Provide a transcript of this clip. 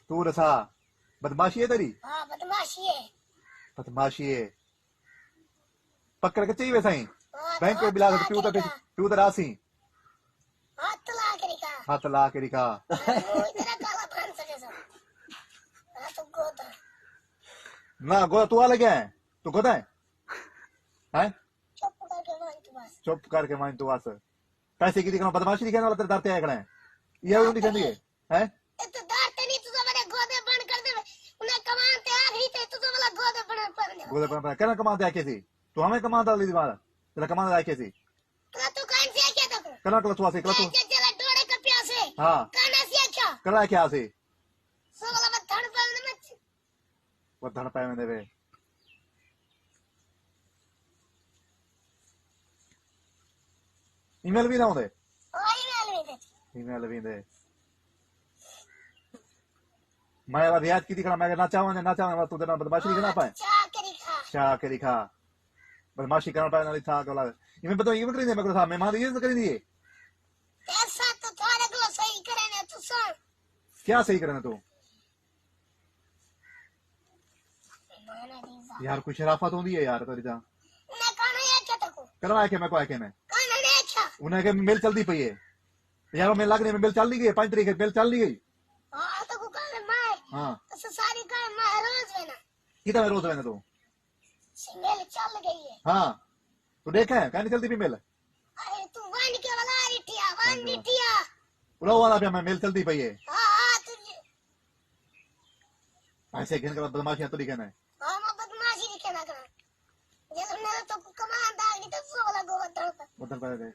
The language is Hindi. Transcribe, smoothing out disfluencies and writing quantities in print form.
तू रसा बदमाशी है तेरी। हाँ बदमाशी है। बदमाशी है पकड़ के चाहिए वैसा ही बैंक हाथ बिला ला प्यू के रिका, प्यू तो रासी हाथ ला के रिका, हाथ ला के रिखा मुंह इतना काला बन सके सब। तो गोदा ना गोदा तू आ लगे है तू गोदा है चुप करके मान तू बस। चुप करके मान तू बस पैसे की दिखाना बदमाशी दिखाने वाला तेरे डरते आए खड़े हैं ये उन्हें दिखाती है तो दांत नहीं तुझे मेरे गोदे बंद कर दे। उन्हें कमाते आ गई थे तुझे वाला गोदे बंद कर दे। गोदे पर कहना कमाते आके सी तू हमें कमाता ली दीवार तेरा कमाता आके सी तो कौन से क्या तक कहना कल तू आसे कल तू चला डोड़े का प्यासे हाँ काना से क्या करा क्या आसे सो वाला मत धड़ पर मत वो धड़ पाए में देवे ईमेल भी ना होते ईमेल भी दे मैं वाला रियाज की दिखना मैं ना चाहूँ तू देना बदमाशी दिखना पाए चाह के दिखा बदमाशी करना पाए ना लिखा तो लगा इमें बताओ ये करी दे मैं था मेहमान ये करी दिए ऐसा तो थारे को सही करे ना तू सुन क्या सही करना तू यार कुछ शराफत होती है यार तेरी ता मैं कौन है क्या तको करवा के मैं को आके मैं कौन है क्या उन्हें के मेल चलती पई है यार मैं लगने में मेल चल ली गई 5 तारीख मेल चल ली गई हां तो को कौन है मैं हां तो सारी का मैं रोज में ना कितना रोज रहने तू मेल चल गई है। हां तू देखा है कहनी चलती भी मेल अरे तू वन के वाला रिटिया वन रिटिया उड़ा वाला पे मैं मेल चलती पई है हां तुझे ऐसे कहने के बाद बदमाशी तो दिखना है हां मैं बदमाशी दिखे ना कर जब मेरे तो कमांड आ गई तो सो वाला गोबर धड़ उधर पे